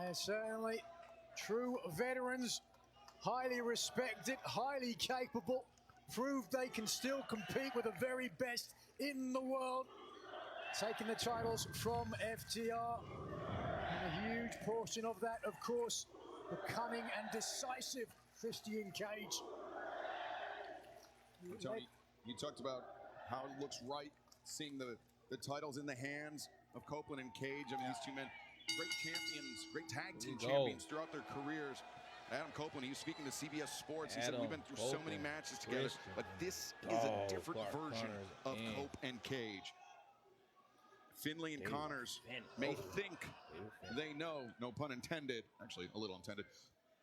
They're certainly true veterans, highly respected, highly capable, proved they can still compete with the very best in the world, taking the titles from FTR. And a huge portion of that, of course, the cunning and decisive Christian Cage. Tony, you talked about how it looks right, seeing the titles in the hands of Copeland and Cage. I mean, these two men, great champions, great tag team champions throughout their careers. Adam Copeland, he was speaking to CBS Sports. He said, we've been through so many matches together, but this is a different version of Cope and Cage. Finley and Connors may think they know, no pun intended, actually a little intended,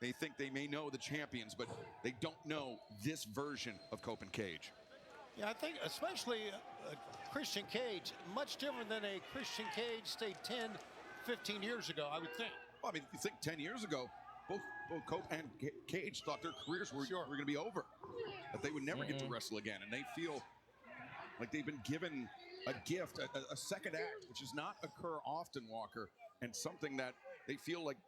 they think they may know the champions, but they don't know this version of Cope and Cage. Yeah, I think especially Christian Cage, much different than a Christian Cage, say 10, 15 years ago, I would think. Well, I mean, you think 10 years ago, both Cope and Cage thought their careers were going to be over, that they would never get to wrestle again, and they feel like they've been given a gift, a second act, which does not occur often, Walker, and something that they feel like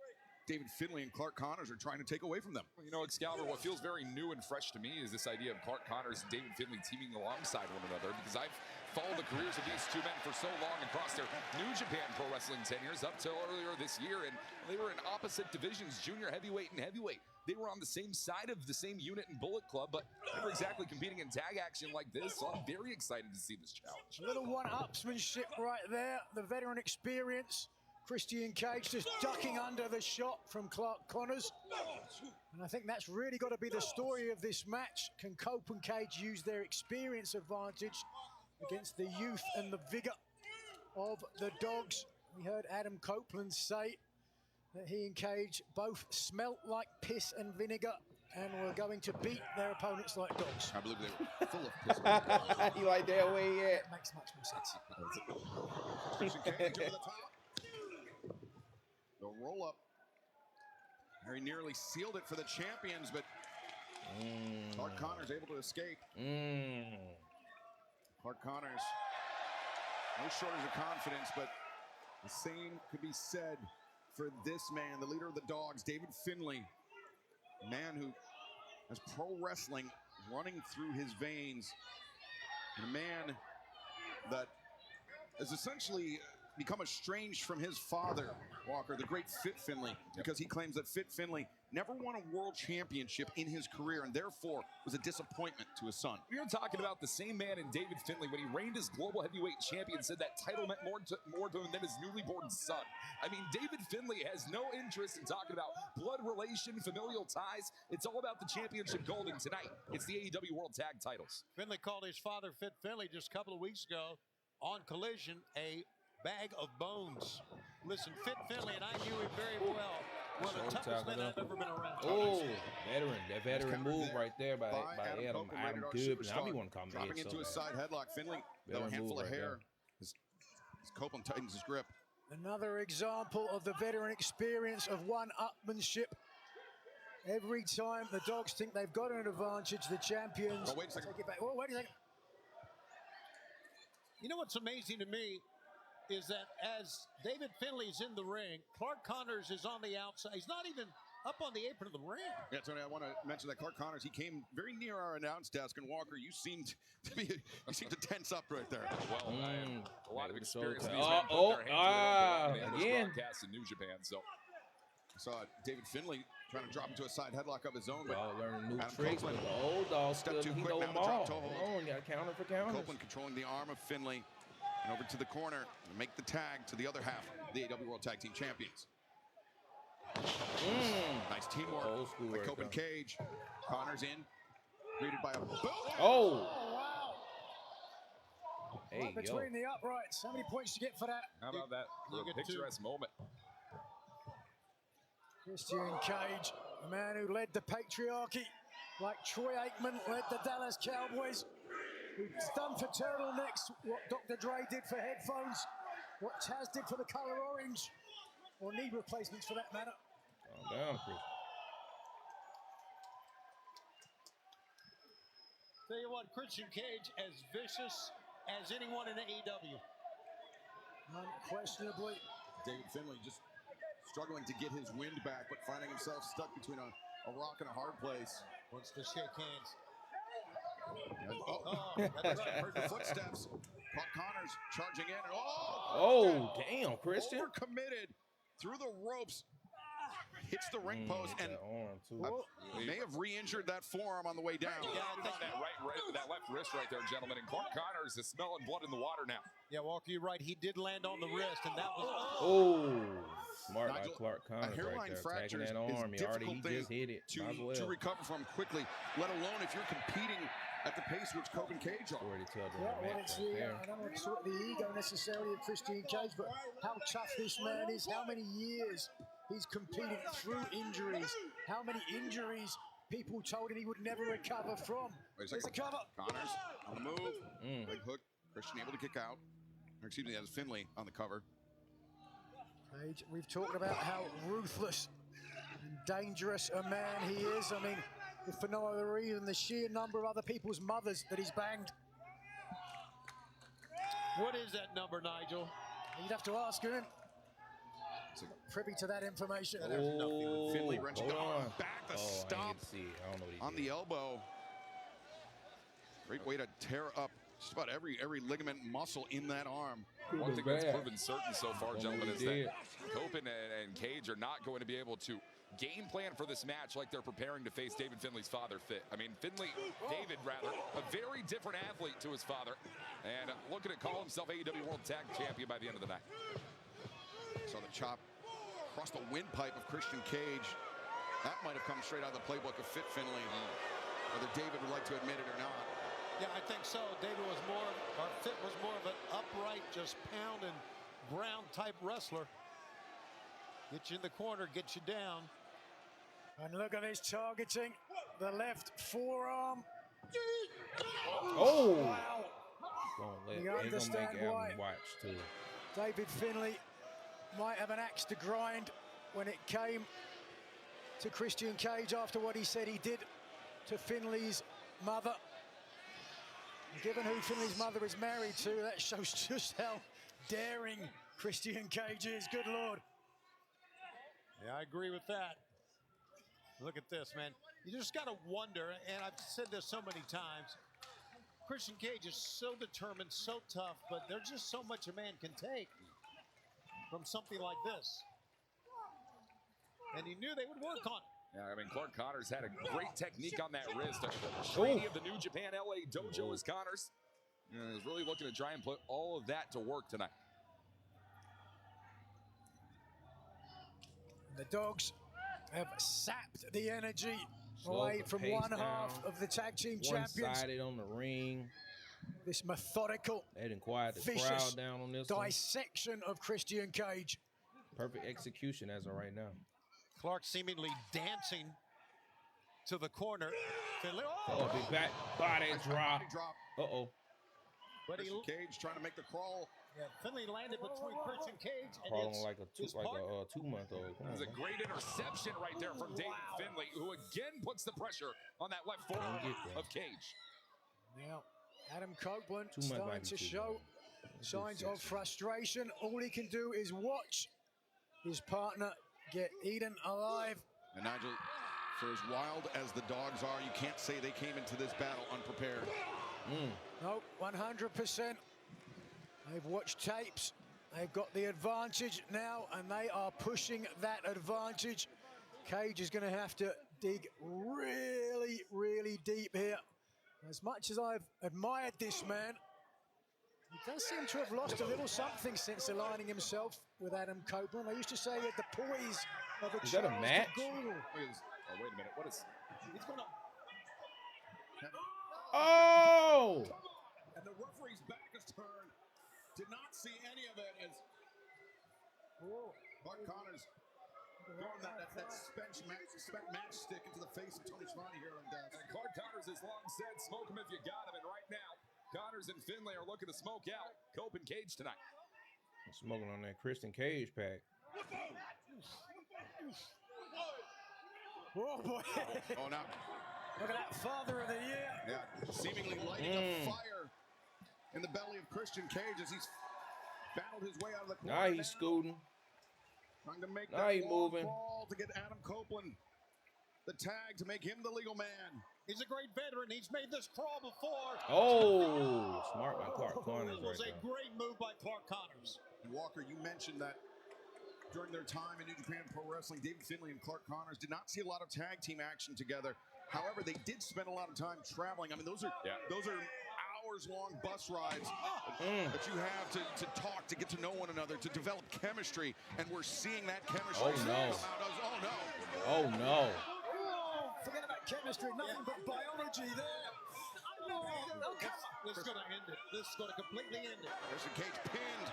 David Finley and Clark Connors are trying to take away from them. You know, Excalibur, what feels very new and fresh to me is this idea of Clark Connors and David Finley teaming alongside one another, because I've followed the careers of these two men for so long across their New Japan Pro Wrestling tenures up till earlier this year, and they were in opposite divisions, junior heavyweight and heavyweight. They were on the same side of the same unit in Bullet Club, but never exactly competing in tag action like this, so I'm very excited to see this challenge. A little one-upsmanship right there, the veteran experience. Christian Cage just ducking under the shot from Clark Connors. And I think that's really got to be the story of this match. Can Cope and Cage use their experience advantage against the youth and the vigor of the Dogs? We heard Adam Copeland say that he and Cage both smelt like piss and vinegar and were going to beat their opponents like dogs. I believe they were full of piss and vinegar. You like that way yet? That makes much more sense. Christian Cage over the top. The roll up. Very nearly sealed it for the champions, but Clark Connors able to escape. Clark Connors, no shortage of confidence, but the same could be said for this man, the leader of the Dogs, David Finley, a man who has pro wrestling running through his veins, and a man that has essentially become estranged from his father, Walker, the great Fit Finley, because he claims that Fit Finley never won a world championship in his career and therefore was a disappointment to his son. We are talking about the same man in David Finley when he reigned as global heavyweight champion, said that title meant more to him than his newly born son. I mean, David Finley has no interest in talking about blood relation, familial ties. It's all about the championship gold, and tonight it's the AEW World Tag Titles. Finley called his father, Fit Finley, just a couple of weeks ago on Collision, a bag of bones. Listen, Fit Finley, and I knew him very well. One of the toughest men I've ever been around. Oh, veteran. That veteran move right there by Adam. Adam good. Now we want to come dropping into a side headlock. Finley, though a handful of hair. As Copeland tightens his grip. Another example of the veteran experience of one-upmanship. Every time the Dogs think they've got an advantage, the champions wait a second. take it back. Oh, wait a second. You know what's amazing to me is that as David Finley's in the ring, Clark Connors is on the outside. He's not even up on the apron of the ring. Yeah, Tony, I want to mention that Clark Connors, he came very near our announce desk, and Walker, you seemed to tense up right there. Well, a lot of experience. Again. Broadcast in New Japan, so. I saw David Finley trying to drop into a side headlock of his own. Learning new tricks, but the old dog stepped too quick. Now the drop toe hold. Oh, got counter for counter. Copeland controlling the arm of Finley. And over to the corner and make the tag to the other half of the AEW World Tag Team Champions. Nice teamwork by Cope and Cage. Connors in, greeted by a boot. Oh! Hey, between the uprights. How many points you get for that? How about that little picturesque moment? Christian Cage, the man who led the patriarchy, like Troy Aikman led the Dallas Cowboys. Who's done for turtlenecks what Dr. Dre did for headphones, what Taz did for the color orange, or knee replacements for that matter. Calm down, Chris. Tell you what, Christian Cage as vicious as anyone in AEW. Unquestionably. David Finley just struggling to get his wind back, but finding himself stuck between a rock and a hard place. Wants to shake hands. That's right. Heard the footsteps. Caught Connors charging in. And oh, damn, Christian. Overcommitted through the ropes. Hits the ring post and may have re-injured that forearm on the way down. Yeah, I think that left wrist right there, gentlemen. And Clark Connors is smelling blood in the water now. Yeah, Walker, you're right. He did land on the wrist, and that was... Oh, smart by Nigel, Clark Connors right there. Tagging that arm. He just hit it. To recover from quickly, let alone if you're competing at the pace which Copeland and Cage are. I don't want to sort the ego necessarily of Christian Cage, but how tough this man is, how many years he's competed through injuries, how many injuries people told him he would never recover from. There's a cover. Connors on the move. Big hook. Christian able to kick out. Or excuse me, that was Finlay on the cover. Cage, we've talked about how ruthless and dangerous a man he is. I mean, if for no other reason, the sheer number of other people's mothers that he's banged. What is that number, Nigel? You'd have to ask him. Privy to that information. Oh, Finlay wrenching on back the stop on the elbow. Great way to tear up just about every ligament and muscle in that arm. One thing that's proven certain so far, gentlemen, is that Copeland and Cage are not going to be able to game plan for this match like they're preparing to face David Finlay's father, David, a very different athlete to his father, and looking to call himself AEW World Tag Champion by the end of the night. So the chop across the windpipe of Christian Cage. That might have come straight out of the playbook of Fit Finlay, whether David would like to admit it or not. Yeah, I think so. David was Fit was more of an upright, just pound and ground type wrestler. Get you in the corner, get you down. And look at this targeting. The left forearm. Oh! Wow. You understand why David Finlay might have an axe to grind when it came to Christian Cage after what he said he did to Finlay's mother. Given who Finlay's mother is married to, that shows just how daring Christian Cage is. Good Lord. Yeah, I agree with that. Look at this, man. You just got to wonder, and I've said this so many times, Christian Cage is so determined, so tough, but there's just so much a man can take from something like this. And he knew they would work on it. Yeah, I mean, Clark Connors had a great technique on that wrist. A trainee of the New Japan LA dojo is Connors. He's really looking to try and put all of that to work tonight. The Dogs have sapped the energy away from one half of the tag team champions. One-sided on the ring. This methodical, they didn't quiet the crowd down on this dissection of Christian Cage. Perfect execution as of right now. Clark seemingly dancing to the corner. Finlay, big back body drop. Uh-oh. But Cage trying to make the crawl. Yeah, Finlay landed between Christian Cage and crawling like a two-month-old. There's a great interception right there from David Finlay, who again puts the pressure on that left forearm of Cage. Now, Adam Copeland starting to show signs of frustration. All he can do is watch his partner get eaten alive. And Nigel, for as wild as the Dogs are, you can't say they came into this battle unprepared. No, 100%. They've watched tapes. They've got the advantage now, and they are pushing that advantage. Cage is going to have to dig really, really deep here. As much as I've admired this man, he does seem to have lost a little something since aligning himself with Adam Copeland. I used to say he had the poise of a Is that a match? Oh, wait a minute. What is... He's going to... Oh! And the referee's back is turned. Did not see any of it as Clark Connors throwing that spent matchstick into the face of Tony Schiavone here on death. And Clark Connors has long said, smoke him if you got him. And right now, Connors and Finlay are looking to smoke out Cope and Cage tonight. Smoking on that Christian Cage pack. Oh, boy. Oh, now. Look at that, Father of the Year. Yeah, seemingly lighting a fire in the belly of Christian Cage as he's battled his way out of the corner. Now he's scooting. Trying to make Now that he long moving. ball to get Adam Copeland the tag to make him the legal man. He's a great veteran. He's made this crawl before. Oh, smart by Clark Connors It was right a there. great move by Clark Connors. And Walker, you mentioned that during their time in New Japan Pro Wrestling, David Finlay and Clark Connors did not see a lot of tag team action together. However, they did spend a lot of time traveling. I mean, those are hours-long bus rides that you have to talk, to get to know one another, to develop chemistry, and we're seeing that chemistry Oh, no. come out. Oh no! Oh, no. Oh, forget about chemistry, nothing but biology there. Oh, come on. This is going to end it. This is going to completely end it. Christian Cage pinned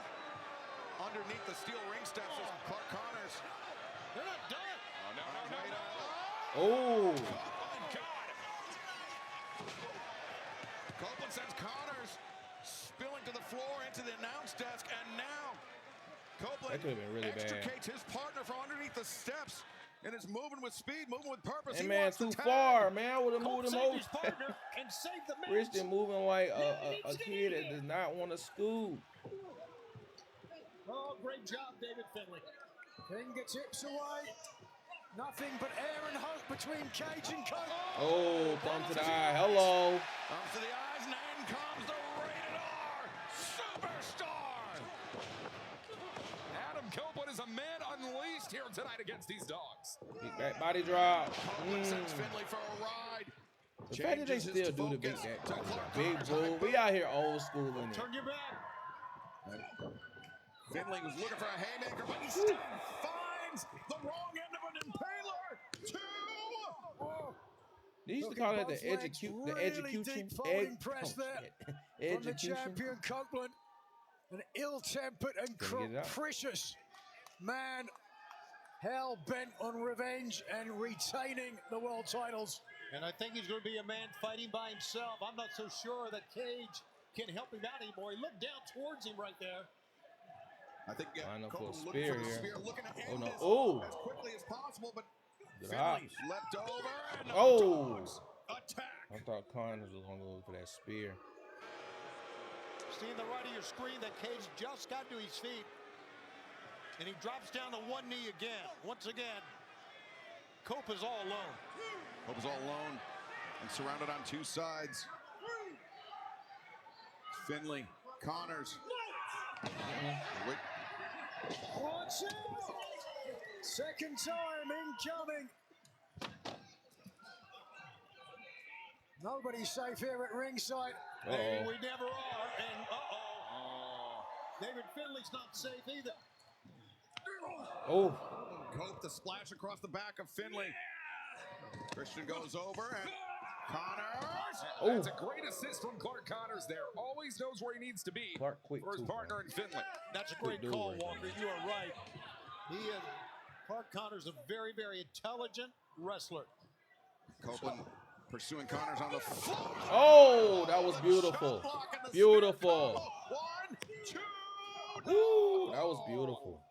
underneath the steel ring steps as Clark Connors. They're not done. Oh. Copeland sends Connors spilling to the floor into the announce desk, and now Copeland That could have been really bad. extricates his partner from underneath the steps, and is moving with speed, moving with purpose. Hey, He man, wants the too tag. far, man. I would have Cope moved him saved over. his partner and saved the match. Christian moving like a kid that does not want to school. Oh, great job, David Finlay. Fingertips away. Nothing but air and hope between Cage and Cope. Oh, thumb to the eye. Hello. Comes to the eyes, and in comes the rated R superstar. Adam Copeland is a man unleashed here tonight against these dogs. Big back body drop. Copeland sends Finlay for a ride. The fact that they Changes still his do the big focus back to body Clark drop. Big Connors. bull. We out here old school in it. Turn your back. Finlay was looking for a haymaker, but he still finds the wrong end of an impaler. They used to Looking call it both the legs, execution. really deep following press there from the Execution. champion Copeland. An ill-tempered and Couldn't get it out. capricious man, hell-bent on revenge and retaining the world titles. And I think he's going to be a man fighting by himself. I'm not so sure that Cage can help him out anymore. He looked down towards him right there. I think Line up for a Copeland looking spear for the here. spear, looking to Oh, end no. this Oh. as quickly as possible, but Good Finlay hops. leapt over and the Oh. dogs attack. I thought Connors was going to go for that spear. See in the right of your screen that Cage just got to his feet. And he drops down to one knee again. Once again, Cope is all alone. Cope is all alone and surrounded on two sides. Finlay, Connors. Wait. Watch out! Second time incoming. Nobody's safe here at ringside. Hey, Uh-oh. we never are. And David Finlay's not safe either. Oh. Cope the splash across the back of Finlay. Christian goes over and Connors. That's a great assist from Clark Connors there. Always knows where he needs to be Clark quick for his too, partner in Finlay. That's a great Good call, dude right Walker. You are right. Clark Connors, a very, very intelligent wrestler. Copeland pursuing Connors on the floor. Oh, that was beautiful. Shot block and the Beautiful. spin combo. 1, 2, Woo, that was beautiful.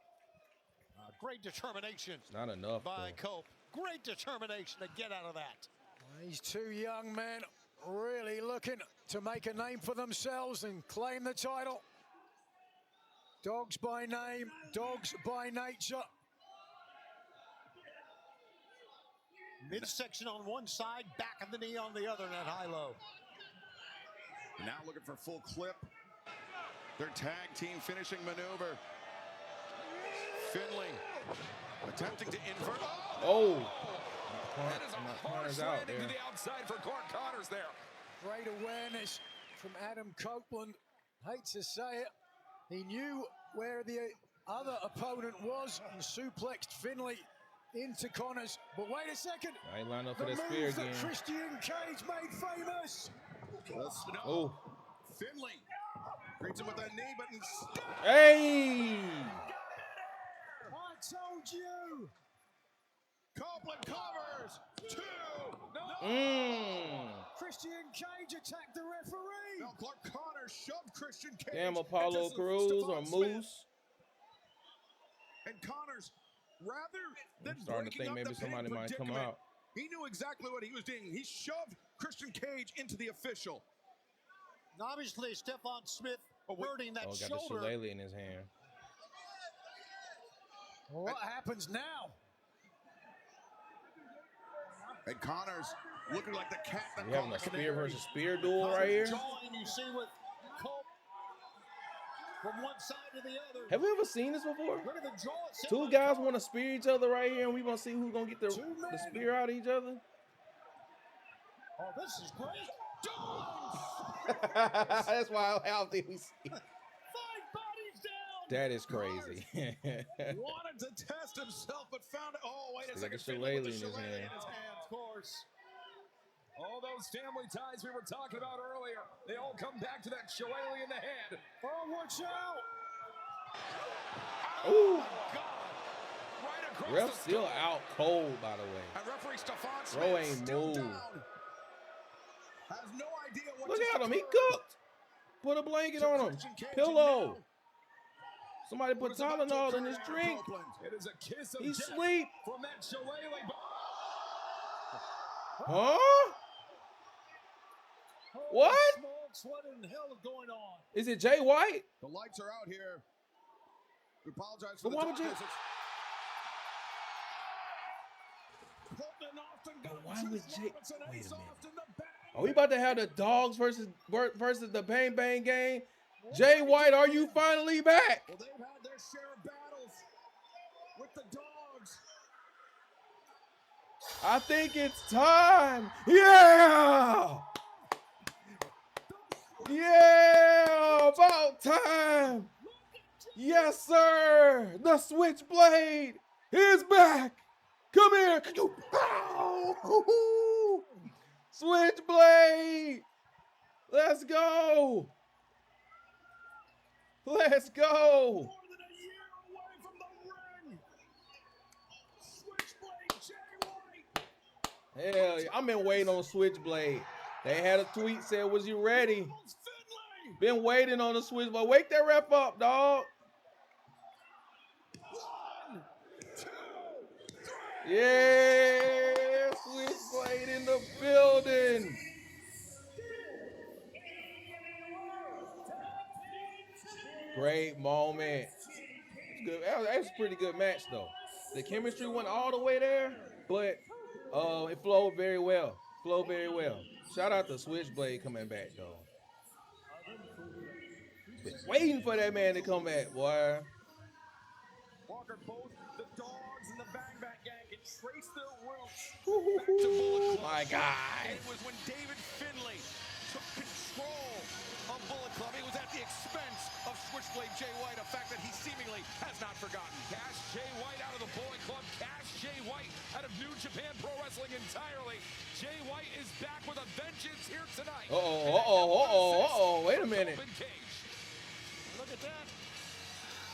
Great determination Not enough. by though. Cope. Great determination to get out of that. These two young men really looking to make a name for themselves and claim the title. Dogs by name, dogs by nature. Midsection on one side, back of the knee on the other, and that high-low. Now looking for full clip. Their tag team finishing maneuver. Finlay attempting to invert. Oh. That is a harsh Connors out landing there. to the outside for Clark Connors there. Great awareness from Adam Copeland. Hate to say it. He knew where the other opponent was and suplexed Finlay into Connors. But wait a second. I ain't lined up for The that spear move again. that Christian Cage made famous. Oh. Finlay greets him with a knee, but instead Hey. I told you. Copeland covers. 2. No. Christian Cage attacked the referee. Now Clark Connors shoved Christian Cage. Damn, Apollo into Cruz or Stephon Smith. Moose. And Connors, rather than I'm starting to breaking think up maybe the somebody pin might come predicament, out. he knew exactly what he was doing. He shoved Christian Cage into the official. Now, obviously, Stephon Smith hurting that Oh, got the shoulder. shillelagh in his hand. Well, what happens now? And Connors looking like the cat that We having a caught the spear canary. versus spear duel right here. You see with Cope from one side to the other. Have we ever seen this before? Look at the draw. Two guys want to spear each other right here, and we gonna see who's gonna get the spear out of each other. Oh, this is great. That's why I don't think we see. 5 bodies down. That is crazy. Wanted to test himself, but found it. Oh, wait a second. Like a shillelagh in his hand. Of course. All those family ties we were talking about earlier, they all come back to that shillelagh in the hand. Oh, watch out! Ooh. Right across Ref the still skull. out cold, by the way. And referee Stefan Bro Smith ain't still moved. down. Has no idea what Look just at him, he occurred. cooked. Put a blanket To on him. Christian Cage Pillow. now. Somebody put What is about to Tylenol occur in his now, drink. Copeland? It is a kiss of He's death asleep. from that shillelagh. Huh? Holy What? Smokes, what in the hell is going on? Is it Jay White? The lights are out here. We apologize for But the why would you- darkness. Copeland often But goes why to would his Jay- Robinson, and wait he's a minute. off in the bang. Are we about to have the dogs versus the Bang Bang game? Jay White, are you finally back? Well, they've had their share of battles with the dogs. I think it's time. Yeah! Yeah! About time! Yes, sir! The Switchblade is back! Come here! Pow! Switchblade! Let's go! Let's go! More than a year away from the ring. Switchblade Jay White. Hell yeah, I've been waiting on Switchblade. They had a tweet said, was you ready? Almost Finlay. Been waiting on the Switchblade. Wake that ref up, dog. 1, 2, 3. Yeah, Switchblade in the building. Great moment. It's good. That was a pretty good match, though. The chemistry went all the way there, but it flowed very well. Flowed very well. Shout out to Switchblade coming back, though. Been waiting for that man to come back, boy. Walker, both the dogs and the Bang Bang gang can trace their roots back to Bullet Club. My God. It was when David Finlay took control of Bullet Club. It was at the expense of Switchblade Jay White, a fact that he seemingly has not forgotten. Cash Jay White out of the Bullet Club. Cash Jay White out of New Japan Pro Wrestling entirely. Jay White is back with a vengeance here tonight. Wait a minute. Open cage. Look at that.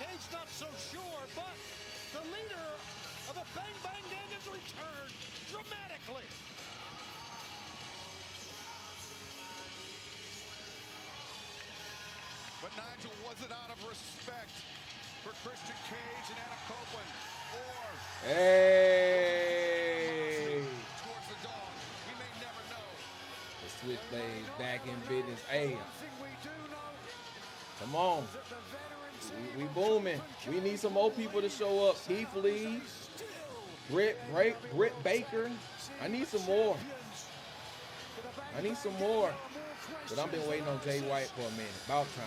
Cage not so sure, but the leader of the Bang Bang Gang has returned dramatically. But Nigel, was it out of respect for Christian Cage and Adam Copeland, or Hey. towards the dog? We may never know. The Switchblade back in business. Hey, One thing we do know come on. is that the veteran We booming. We need some more people to show up. Keith Lee, Britt Baker. I need some more. I need some more. But I've been waiting on Jay White for a minute. About time.